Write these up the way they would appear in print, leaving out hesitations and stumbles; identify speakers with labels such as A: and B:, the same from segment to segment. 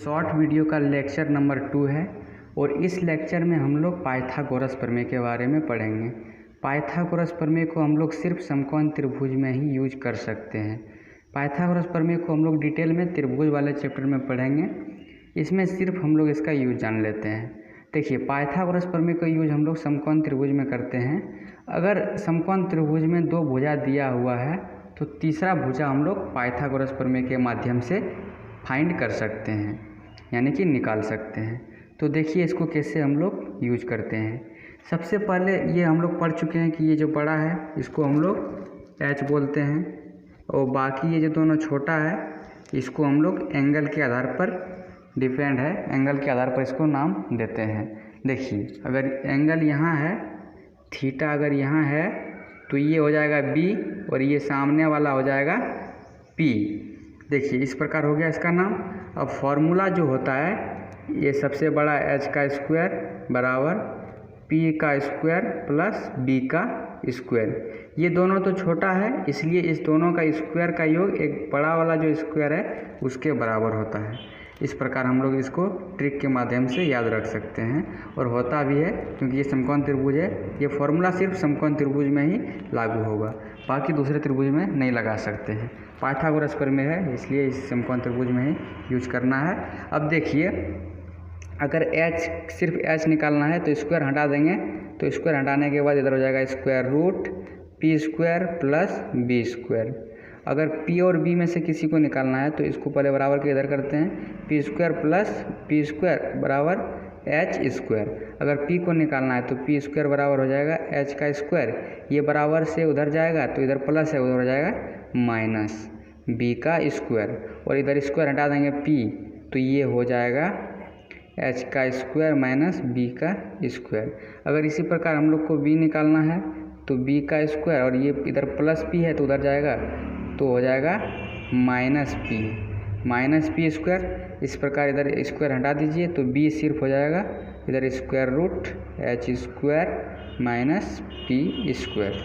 A: Short video का lecture number 2 है और इस लेक्चर में हम लोग पाइथागोरस प्रमेय के बारे में पढ़ेंगे। पाइथागोरस प्रमेय को हम लोग सिर्फ समकोण त्रिभुज में ही यूज कर सकते हैं। पाइथागोरस प्रमेय को हम लोग डिटेल में त्रिभुज वाले चैप्टर में पढ़ेंगे। इसमें सिर्फ हम लोग इसका यूज जान लेते हैं। देखिए, पाइथागोरस प्रमेय का यूज हम लोग समकोण त्रिभुज में करते हैं। अगर समकोण त्रिभुज में दो भुजा दिया हुआ है तो तीसरा भुजा हम लोग पाइथागोरस प्रमेय के माध्यम से फाइंड कर सकते हैं, यानी कि निकाल सकते हैं। तो देखिए इसको कैसे हम लोग यूज करते हैं। सबसे पहले ये हम लोग पढ़ चुके हैं कि ये जो बड़ा है इसको हम लोग एच बोलते हैं और बाकी ये जो दोनों छोटा है इसको हम लोग एंगल के आधार पर डिपेंड है, एंगल के आधार पर इसको नाम देते हैं। देखिए, अगर एंगल यहाँ है, थीटा अगर यहाँ है तो ये हो जाएगा बी और ये सामने वाला हो जाएगा पी। देखिए इस प्रकार हो गया इसका नाम। अब फॉर्मूला जो होता है, ये सबसे बड़ा एच का स्क्वायर बराबर पी का स्क्वायर प्लस बी का स्क्वायर। ये दोनों तो छोटा है, इसलिए इस दोनों का स्क्वायर का योग एक बड़ा वाला जो स्क्वायर है उसके बराबर होता है। इस प्रकार हम लोग इसको ट्रिक के माध्यम से याद रख सकते हैं और होता भी है, क्योंकि ये समकोण त्रिभुज है। ये फॉर्मूला सिर्फ समकोण त्रिभुज में ही लागू होगा, बाकी दूसरे त्रिभुज में नहीं लगा सकते हैं। पाइथागोरस प्रमेय है इसलिए इस समकोण त्रिभुज में ही यूज करना है। अब देखिए, अगर एच सिर्फ एच निकालना है तो स्क्वायर हटा देंगे, तो स्क्वायर हटाने के बाद इधर हो जाएगा square root P square plus B square. अगर पी और बी में से किसी को निकालना है तो इसको पहले बराबर के इधर करते हैं, P square plus P square बराबर एच स्क्वायर। अगर पी को निकालना है तो पी स्क्वायर बराबर हो जाएगा एच का स्क्वायर, ये बराबर से उधर जाएगा तो इधर प्लस है, उधर हो जाएगा माइनस बी का स्क्वायर, और इधर स्क्वायर हटा देंगे पी तो ये हो जाएगा एच का स्क्वायर माइनस बी का स्क्वायर। अगर इसी प्रकार हम लोग को बी निकालना है तो बी का स्क्वायर और ये इधर प्लस पी है तो उधर जाएगा तो हो जाएगा माइनस पी स्क्वायर। इस प्रकार इधर स्क्वायर हटा दीजिए तो बी सिर्फ हो जाएगा इधर square root H square minus P square.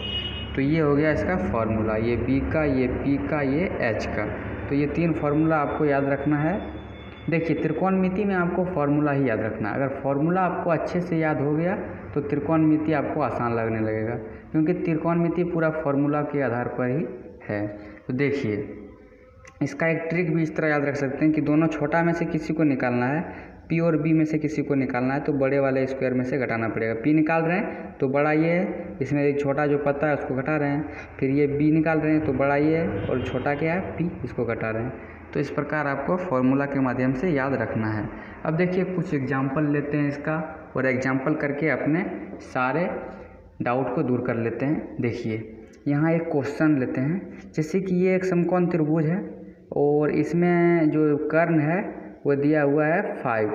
A: तो ये हो गया इसका फॉर्मूला, ये बी का, ये पी का, ये एच का। तो ये तीन फार्मूला आपको याद रखना है। देखिए, त्रिकोणमिति में आपको फार्मूला ही याद रखना है। अगर फार्मूला आपको अच्छे से याद हो गया तो त्रिकोणमिति आपको आसान लगने लगेगा, क्योंकि त्रिकोणमिति पूरा फार्मूला के आधार पर ही है। तो देखिए, इसका एक ट्रिक भी इस तरह याद रख सकते हैं कि दोनों छोटा में से किसी को निकालना है, पी और बी में से किसी को निकालना है तो बड़े वाले स्क्वायर में से घटाना पड़ेगा। पी निकाल रहे हैं तो बड़ा ये है, इसमें एक छोटा जो पता है उसको घटा रहे हैं। फिर ये बी निकाल रहे हैं तो बड़ा ये है और छोटा क्या है पी, इसको घटा रहे हैं। तो इस प्रकार आपको फॉर्मूला के माध्यम से याद रखना है। अब देखिए कुछ एग्जाम्पल लेते हैं इसका और एग्जाम्पल करके अपने सारे डाउट को दूर कर लेते हैं। देखिए, यहाँ एक क्वेश्चन लेते हैं, जैसे कि ये एक समकोण त्रिभुज है और इसमें जो कर्ण है वो दिया हुआ है 5।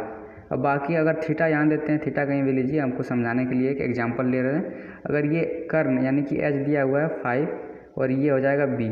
A: अब बाकी अगर थीटा यहाँ देते हैं, थीटा कहीं भी लीजिए, हमको समझाने के लिए एक एग्जांपल ले रहे हैं। अगर ये कर्ण यानी कि एच दिया हुआ है 5 और ये हो जाएगा बी,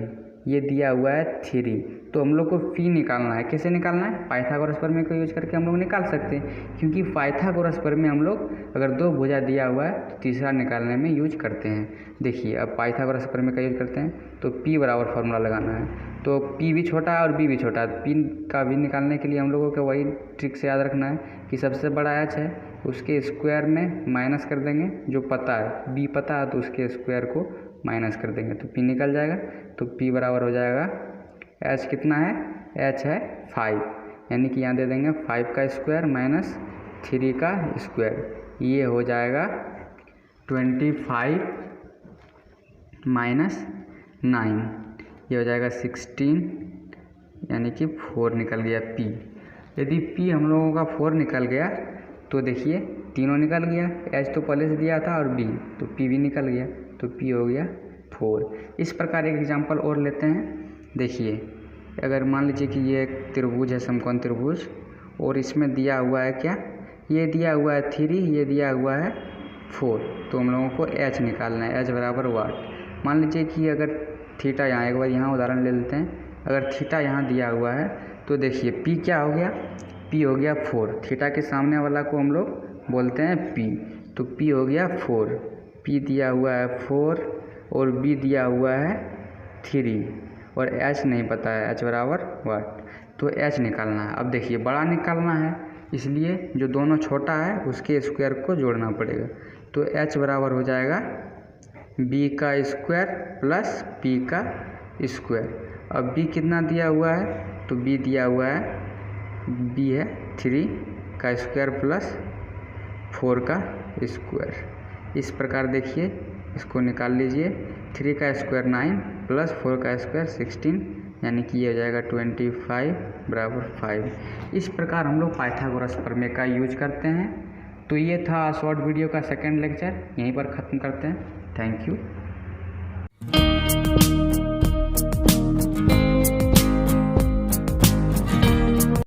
A: ये दिया हुआ है 3, तो हम लोग को पी निकालना है। कैसे निकालना है? पाइथागोरस प्रमेय को यूज करके हम लोग निकाल सकते हैं, क्योंकि पाइथागोरस प्रमेय हम लोग अगर दो भुजा दिया हुआ है तो तीसरा निकालने में यूज करते हैं। देखिए, अब पाइथागोरस प्रमेय का यूज करते हैं तो पी बराबर फार्मूला लगाना है, तो पी भी छोटा है और बी भी छोटा है। पी का भी निकालने के लिए हम लोगों को वही ट्रिक से याद रखना है कि सबसे बड़ा एच है उसके स्क्वायर में माइनस कर देंगे, जो पता है बी पता है तो उसके स्क्वायर को माइनस कर देंगे तो पी निकल जाएगा। तो पी बराबर हो जाएगा एच कितना है, एच है 5, यानी कि यहाँ दे देंगे 5 का स्क्वायर माइनस 3 का स्क्वायर, ये हो जाएगा 25 माइनस 9, ये हो जाएगा 16, यानी कि 4 निकल गया पी। यदि पी हम लोगों का 4 निकल गया तो देखिए तीनों निकल गया, एच तो पहले से दिया था और बी तो पी भी निकल गया, तो पी हो गया 4। इस प्रकार एक एग्जांपल और लेते हैं। देखिए, अगर मान लीजिए कि ये एक त्रिभुज है, समकोण त्रिभुज, और इसमें दिया हुआ है क्या, ये दिया हुआ है 3, ये दिया हुआ है 4, तो हम लोगों को एच निकालना है, एच बराबर वाट। मान लीजिए कि अगर थीटा यहाँ, एक बार यहाँ उदाहरण ले लेते हैं, अगर थीटा यहाँ दिया हुआ है तो देखिए पी क्या हो गया, पी हो गया 4। थीटा के सामने वाला को हम लोग बोलते हैं पी, तो पी हो गया 4। पी दिया हुआ है 4 और बी दिया हुआ है 3 और एच नहीं पता है, एच बराबर वाट। तो h निकालना है। अब देखिए बड़ा निकालना है, इसलिए जो दोनों छोटा है उसके स्क्वायर को जोड़ना पड़ेगा। तो h बराबर हो जाएगा b का स्क्वायर प्लस p का स्क्वायर। अब b कितना दिया हुआ है, तो b दिया हुआ है, b है 3 का स्क्वायर प्लस 4 का स्क्वायर। इस प्रकार देखिए इसको निकाल लीजिए। 3 का स्क्वायर 9 प्लस 4 का स्क्वायर 16, यानी कि ये हो जाएगा 25 बराबर 5। इस प्रकार हम लोग पाइथागोरस प्रमेय का यूज करते हैं। तो ये था शॉर्ट वीडियो का सेकंड लेक्चर, यहीं पर ख़त्म करते हैं। Thank you.